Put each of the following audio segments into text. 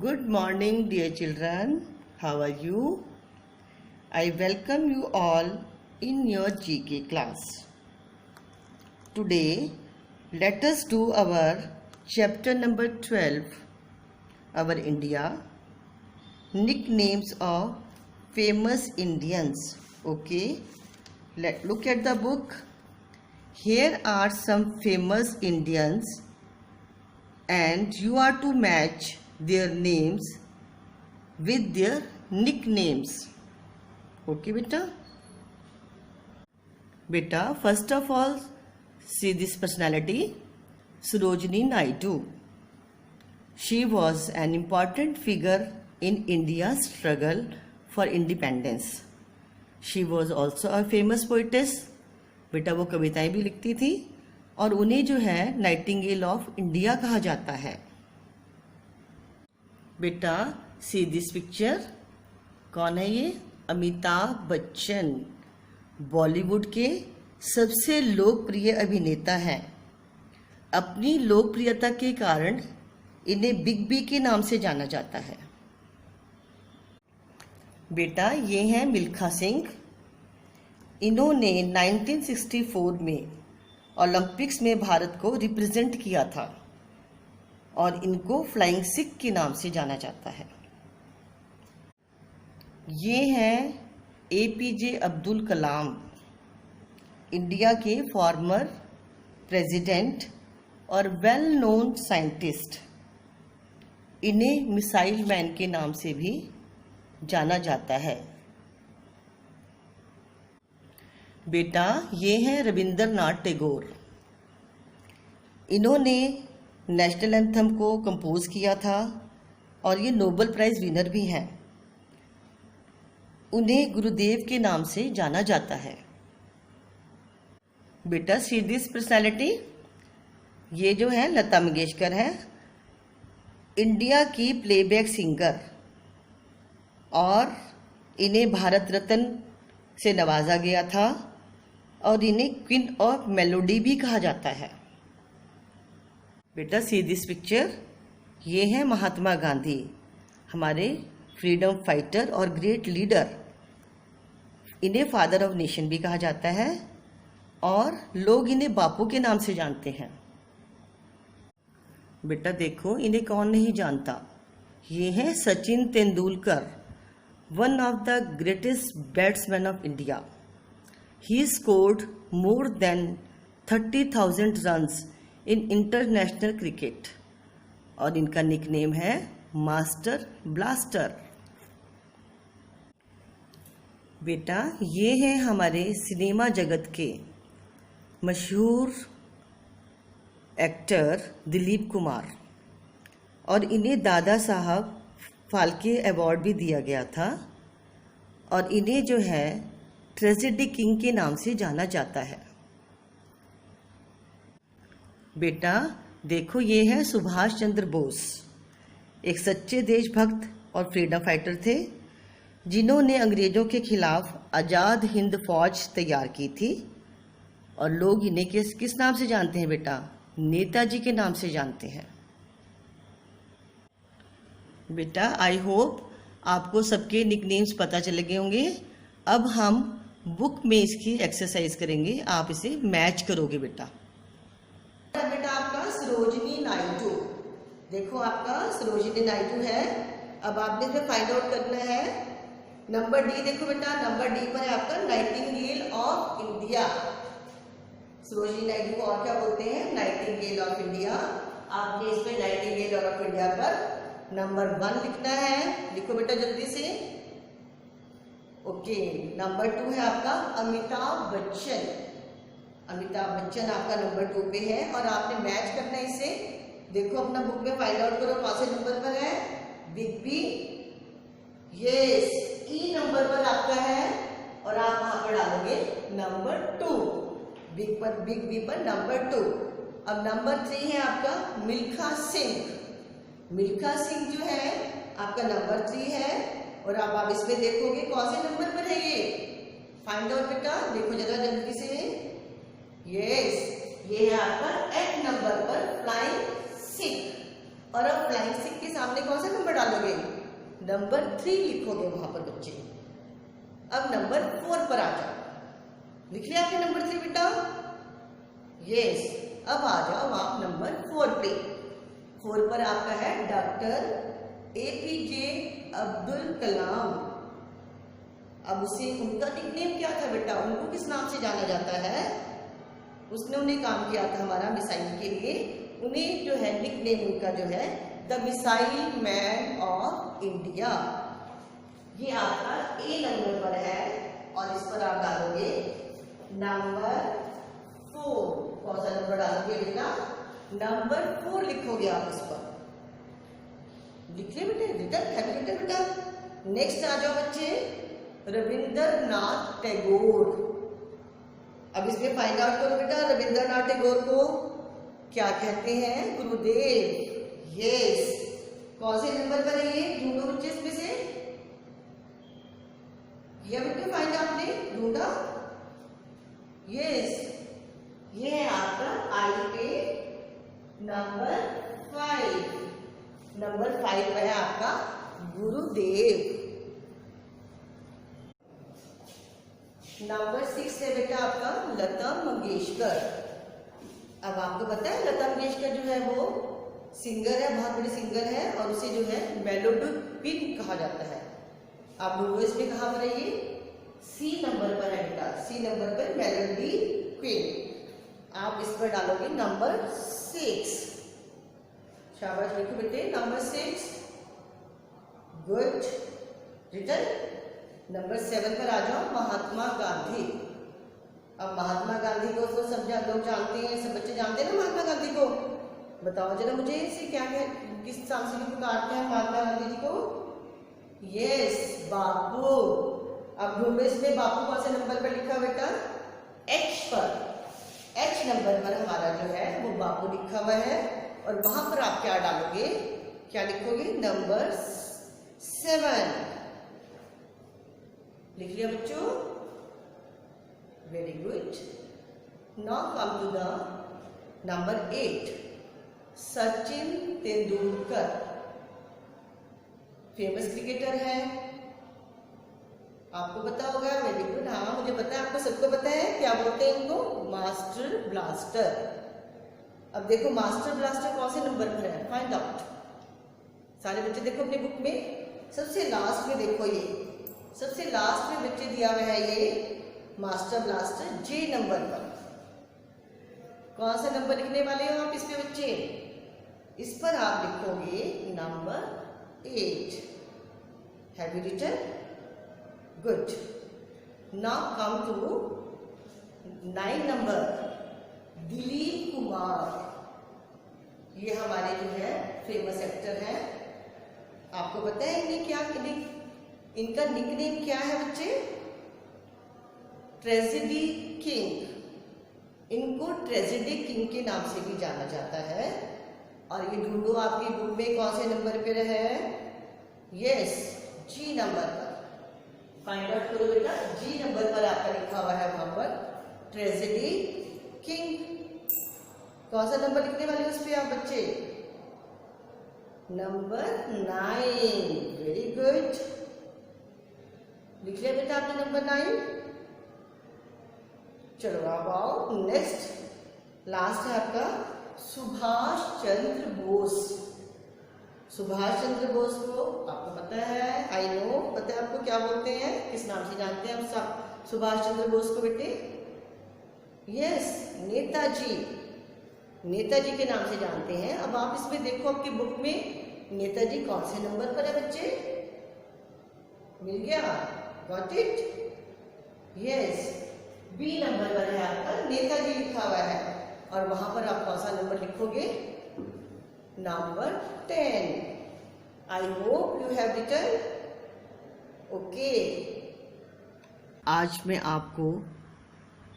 Good morning, dear children. How are you? I welcome you all in your GK class. Today, let us do our chapter number 12, our India, nicknames of famous Indians. Okay, let's look at the book. Here are some famous Indians, and you are to match their names with their nicknames. Okay, beta, first of all, see this personality, Sarojini Naidu. She was an important figure in India's struggle for independence. She was also a famous poetess. बेटा वो कविताएं भी लिखती थी और उन्हें जो है नाइटिंगेल ऑफ इंडिया कहा जाता है. बेटा सी दिस पिक्चर, कौन है ये? अमिताभ बच्चन, बॉलीवुड के सबसे लोकप्रिय अभिनेता हैं. अपनी लोकप्रियता के कारण इन्हें बिग बी के नाम से जाना जाता है. बेटा ये हैं मिल्खा सिंह. इन्होंने 1964 में ओलंपिक्स में भारत को रिप्रेजेंट किया था और इनको फ्लाइंग सिख के नाम से जाना जाता है. ये हैं एपीजे अब्दुल कलाम, इंडिया के फॉर्मर प्रेसिडेंट और वेल नोन साइंटिस्ट. इन्हें मिसाइल मैन के नाम से भी जाना जाता है. बेटा ये हैं रविंद्रनाथ टैगोर. इन्होंने नेशनल एंथम को कंपोज किया था और ये नोबेल प्राइज विनर भी हैं. उन्हें गुरुदेव के नाम से जाना जाता है. बेटा सी दिस पर्सनैलिटी, ये जो है लता मंगेशकर है, इंडिया की प्लेबैक सिंगर, और इन्हें भारत रत्न से नवाजा गया था और इन्हें क्वीन ऑफ मेलोडी भी कहा जाता है. बेटा सी दिस पिक्चर, ये हैं महात्मा गांधी, हमारे फ्रीडम फाइटर और ग्रेट लीडर. इन्हें फादर ऑफ नेशन भी कहा जाता है और लोग इन्हें बापू के नाम से जानते हैं. बेटा देखो इन्हें कौन नहीं जानता, ये हैं Sachin Tendulkar, one of the greatest batsman of India. He scored more than 30,000 runs in international cricket और इनका निकनेम है मास्टर ब्लास्टर. बेटा ये हैं हमारे सिनेमा जगत के मशहूर एक्टर दिलीप कुमार और इन्हें दादा साहब फाल्के अवार्ड भी दिया गया था और इन्हें जो है ट्रेजेडी किंग के नाम से जाना जाता है. बेटा देखो ये है सुभाष चंद्र बोस, एक सच्चे देशभक्त और फ्रीडम फाइटर थे जिन्होंने अंग्रेजों के खिलाफ आज़ाद हिंद फौज तैयार की थी और लोग इन्हें किस नाम से जानते हैं? बेटा नेताजी के नाम से जानते हैं. बेटा आई होप आपको सबके निकनेम्स पता चले गए होंगे. अब हम बुक में इसकी एक्सरसाइज करेंगे, आप इसे मैच करोगे. बेटा आपका सरोजिनी नायडू, देखो आपका सरोजिनी नायडू है. अब आपने इसमें फाइंड आउट करना है नंबर डी. देखो बेटा नंबर डी पर है आपका Nightingale of India. Sarojini Naidu को और क्या बोलते हैं? Nightingale of India. आपने इसमें नाइटिंगेल ऑफ इंडिया पर नंबर 1 लिखना है. लिखो बेटा जल्दी से. ओके, नंबर 2 है आपका अमिताभ बच्चन. अमिताभ बच्चन आपका नंबर 2 पे है और आपने मैच करना है इसे. देखो अपना बुक में फाइंड आउट करो कौन से नंबर पर है. बिग बी, यस, ई नंबर पर आपका है और आप वहां पर डालोगे नंबर 2. बिग बी पर नंबर 2. अब नंबर 3 है आपका मिल्खा सिंह. मिल्खा सिंह जो है आपका नंबर 3 है और अब इसमें देखोगे कौन से नंबर पर है ये. फाइंड आउट बेटा, देखो जरा जल्दी से. यस, ये है आपका 8 नंबर पर फ्लाइंग सिख. और अब फ्लाइंग सिख के सामने कौन सा नंबर पर डालोगे, नंबर 3 लिखोगे वहां पर बच्चे। अब नंबर 4 पर आ जाओ, लिख लिया आपने नंबर 3 बेटा? यस। अब आ जाओ आप नंबर 4 पे। 4 पर आपका है डॉक्टर APJ अब्दुल कलाम। अब उसे उनका निकनेम क्या था बेटा? उनको किस नाम से जाना जाता है? उसने उन्हें काम किया था हमारा मिसाइल के लिए। उन्हें जो है निकनेम उनका जो है the missile man of India. ये आपका A नंबर पर है और इस पर आप डालोगे नंबर 4। कौन सा नंबर डालोगे बेटा? नंबर 4 लिखोगे आप इस पर। लिख लिया बेटे? रिटर्न है बेटा। नेक्स्ट आ जाओ बच्चे, रविंद्रनाथ टैगोर। अब इसमें फाइंड आउट करो बेटा, रविंद्रनाथ टैगोर को क्या कहते हैं? गुरुदेव। यस। कौन से नंबर पर है ये? ढूंढो बच्चे इसमें से। ये बेटे फाइंड आपने ढूंढा? यस, ये है आपका आई पे नंबर 5। नंबर 5 पे है आपका गुरुदेव। नंबर 6 है बेटा आपका लता मंगेशकर। अब आपको पता है लता मंगेशकर जो है वो सिंगर है, बहुत बड़ी सिंगर है और उसे जो है मेलोडी क्वीन कहा जाता है। आप ढूंढो इसमें कहाँ पर है ये? C नंबर पर है बेटा। C नंबर पर मेलोडी क्वीन। आप इस पर डालोगे नंबर 6। शाबाश लिखो बेटे, नंबर 6। गुड। रिटर्न। नंबर 7 पर आ जाओ, महात्मा गांधी। अब महात्मा गांधी को तो सब लोग जानते हैं, सब बच्चे जानते हैं ना महात्मा गांधी को? बताओ जरा मुझे इसे क्या है, किस नाम से पुकारते हैं महात्मा गांधी जी को? यस, बापू। अब ढूंढो इसमें बापू कौन से नंबर पर लिखा बेटा? H पर। H नंबर पर हमारा जो है वो बापू लिखा हुआ है और वहां पर आप क्या डालोगे? क्या लिखोगे? नंबर 7। लिख लिया बच्चों? Very good. Now come to the number 8, Sachin Tendulkar. Famous cricketer है, आपको पता होगा। Very good. हाँ मुझे पता है, आपको सबको पता है। क्या बोलते हैं इनको? Master blaster. अब देखो मास्टर ब्लास्टर कौन से नंबर पर है? Find out. सारे बच्चे देखो अपनी बुक में, सबसे लास्ट में देखो, ये सबसे लास्ट में बच्चे दिया हुआ है ये मास्टर ब्लास्टर J नंबर पर। कौन सा नंबर लिखने वाले हो आप इसमें बच्चे? इस पर आप लिखोगे number 8। Have you written? Good. Now come to 9 number, Dilip Kumar. ये हमारे जो है फेमस एक्टर हैं। आपको पता है इन्हें क्या, इनका निकनेम क्या है बच्चे? Tragedy king. इनको ट्रेजेडी किंग के नाम से भी जाना जाता है। और ये ढूंढो आपकी बुक में कौन से नंबर पर है? यस, G नंबर पर। फाइंड आउट करो बेटा, G नंबर पर आपका लिखा हुआ है वहां पर ट्रेजेडी किंग। कौन सा नंबर लिखने वाले उस पे आप बच्चे? नंबर 9। Very good. लिख लिया बेटा आपने नंबर 9। चलो अब आओ नेक्स्ट, लास्ट है आपका सुभाष चंद्र बोस। सुभाष चंद्र बोस को आपको पता है, आई नो, पता है आपको क्या बोलते हैं, किस नाम से जानते हैं हम सुभाष चंद्र बोस को बेटे? यस, नेताजी। नेताजी के नाम से जानते हैं। अब आप इसमें देखो आपकी बुक में नेताजी कौन से नंबर पर है बच्चे? मिल गया? Got it? Yes, B number पर है आपका नेताजी लिखा हुआ है और वहां पर आप कौन सा नंबर लिखोगे? Number 10। I hope you have written. Okay, आज मैं आपको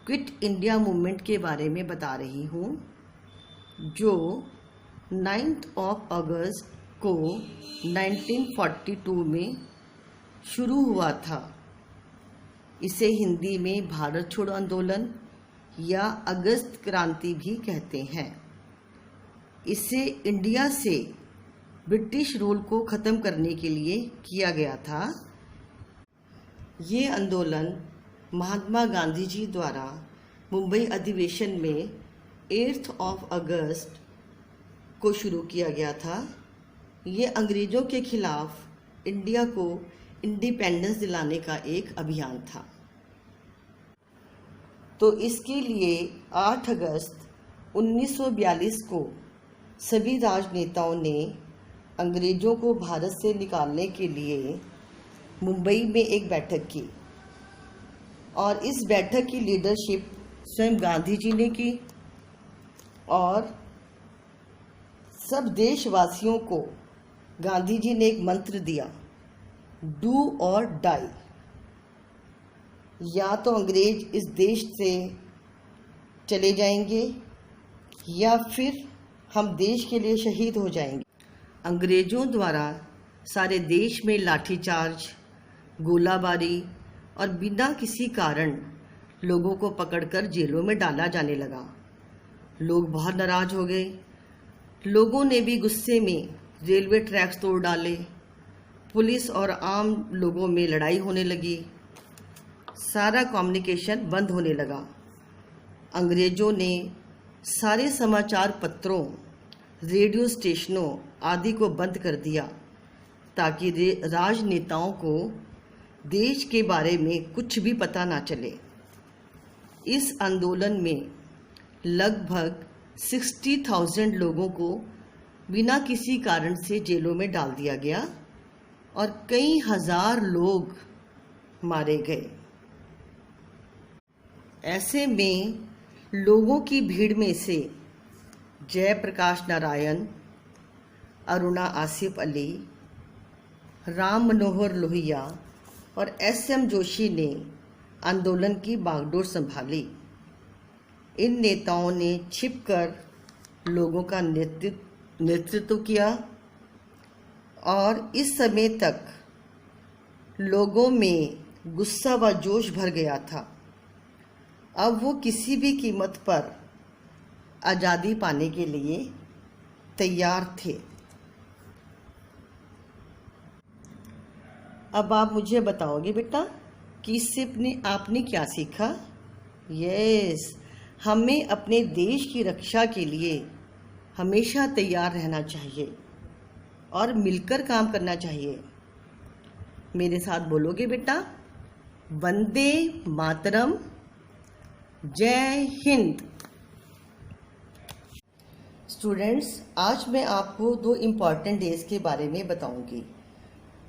क्विट इंडिया मूवमेंट के बारे में बता रही हूँ, जो 9 अगस्त को 1942 में शुरू हुआ था। इसे हिंदी में भारत छोड़ो आंदोलन या अगस्त क्रांति भी कहते हैं। इसे इंडिया से ब्रिटिश रूल को ख़त्म करने के लिए किया गया था। ये आंदोलन महात्मा गांधी जी द्वारा मुंबई अधिवेशन में 8 अगस्त को शुरू किया गया था। ये अंग्रेज़ों के खिलाफ इंडिया को इंडिपेंडेंस दिलाने का एक अभियान था। तो इसके लिए 8 अगस्त 1942 को सभी राजनेताओं ने अंग्रेज़ों को भारत से निकालने के लिए मुंबई में एक बैठक की और इस बैठक की लीडरशिप स्वयं गांधी जी ने की और सब देशवासियों को गांधी जी ने एक मंत्र दिया, डू और डाई। या तो अंग्रेज इस देश से चले जाएंगे या फिर हम देश के लिए शहीद हो जाएंगे। अंग्रेज़ों द्वारा सारे देश में लाठीचार्ज, गोलाबारी और बिना किसी कारण लोगों को पकड़कर जेलों में डाला जाने लगा। लोग बहुत नाराज हो गए। लोगों ने भी गुस्से में रेलवे ट्रैक्स तोड़ डाले। पुलिस और आम लोगों में लड़ाई होने लगी। सारा कम्युनिकेशन बंद होने लगा। अंग्रेज़ों ने सारे समाचार पत्रों, रेडियो स्टेशनों आदि को बंद कर दिया ताकि राजनेताओं को देश के बारे में कुछ भी पता ना चले। इस आंदोलन में लगभग 60,000 लोगों को बिना किसी कारण से जेलों में डाल दिया गया और कई हजार लोग मारे गए। ऐसे में लोगों की भीड़ में से जयप्रकाश नारायण, अरुणा आसिफ अली, राम मनोहर लोहिया और SM जोशी ने आंदोलन की बागडोर संभाली। इन नेताओं ने छिपकर लोगों का नेतृत्व किया और इस समय तक लोगों में गुस्सा व जोश भर गया था। अब वो किसी भी कीमत पर आज़ादी पाने के लिए तैयार थे। अब आप मुझे बताओगे बेटा कि इससे आपने क्या सीखा? यस, हमें अपने देश की रक्षा के लिए हमेशा तैयार रहना चाहिए और मिलकर काम करना चाहिए। मेरे साथ बोलोगे बेटा? वंदे मातरम, जय हिंद। स्टूडेंट्स, आज मैं आपको 2 इम्पॉर्टेंट डेज़ के बारे में बताऊंगी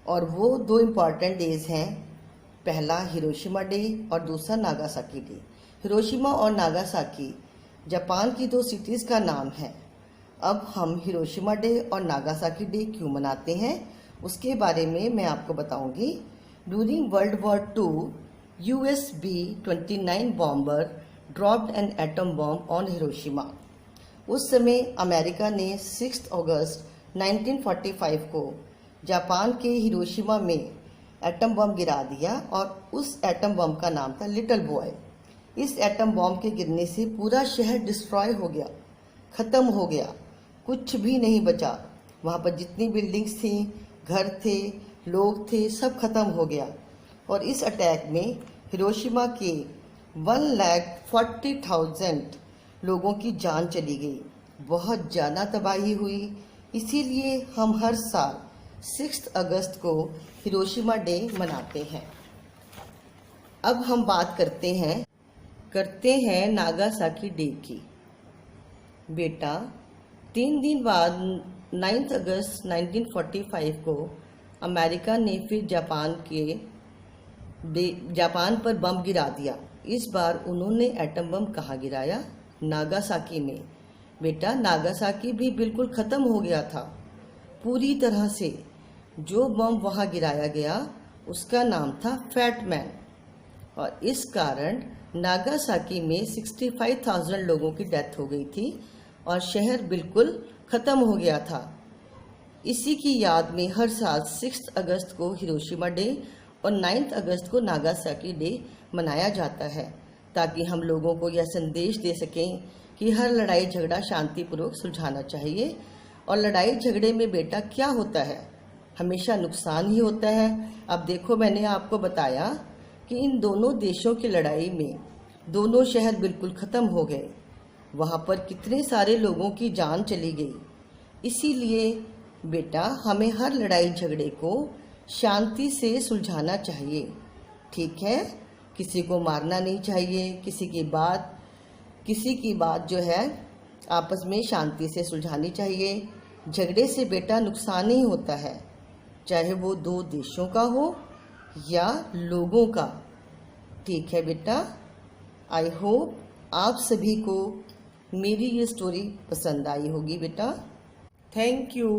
और वो 2 इम्पॉर्टेंट डेज़ हैं, पहला हिरोशिमा डे और दूसरा नागासाकी डे। हिरोशिमा और नागासाकी जापान की 2 सिटीज़ का नाम है। अब हम हिरोशिमा डे और नागासाकी डे क्यों मनाते हैं उसके बारे में मैं आपको बताऊंगी। During world war II, US B-29 bomber dropped an atom bomb on Hiroshima. उस समय अमेरिका ने 6 अगस्त 1945 को जापान के हिरोशिमा में एटम बम गिरा दिया और उस एटम बम का नाम था लिटिल बॉय। इस एटम बम के गिरने से पूरा शहर डिस्ट्रॉय हो गया, ख़त्म हो गया, कुछ भी नहीं बचा। वहाँ पर जितनी बिल्डिंग्स थी, घर थे, लोग थे, सब खत्म हो गया। और इस अटैक में हिरोशिमा के 1,40,000 लोगों की जान चली गई। बहुत ज़्यादा तबाही हुई। इसीलिए हम हर साल 6 अगस्त को हिरोशिमा डे मनाते हैं। अब हम बात करते हैं नागासाकी डे की। बेटा, 3 दिन बाद 9 अगस्त 1945 को अमेरिका ने फिर जापान पर बम गिरा दिया। इस बार उन्होंने एटम बम कहाँ गिराया? नागासाकी में। बेटा, नागासाकी भी बिल्कुल ख़त्म हो गया था पूरी तरह से। जो बम वहाँ गिराया गया उसका नाम था फैट मैन और इस कारण नागासाकी में 65,000 लोगों की डेथ हो गई थी और शहर बिल्कुल ख़त्म हो गया था। इसी की याद में हर साल 6 अगस्त को हिरोशिमा डे और 9 अगस्त को नागासाकी डे मनाया जाता है ताकि हम लोगों को यह संदेश दे सकें कि हर लड़ाई झगड़ा शांतिपूर्वक सुलझाना चाहिए और लड़ाई झगड़े में बेटा क्या होता है, हमेशा नुकसान ही होता है। अब देखो मैंने आपको बताया कि इन दोनों देशों की लड़ाई में दोनों शहर बिल्कुल ख़त्म हो गए, वहाँ पर कितने सारे लोगों की जान चली गई। इसीलिए बेटा हमें हर लड़ाई झगड़े को शांति से सुलझाना चाहिए, ठीक है। किसी को मारना नहीं चाहिए, किसी की बात जो है आपस में शांति से सुलझानी चाहिए। झगड़े से बेटा नुकसान ही होता है, चाहे वो दो देशों का हो या लोगों का, ठीक है बेटा। आई होप आप सभी को मेरी ये स्टोरी पसंद आई होगी बेटा। Thank you.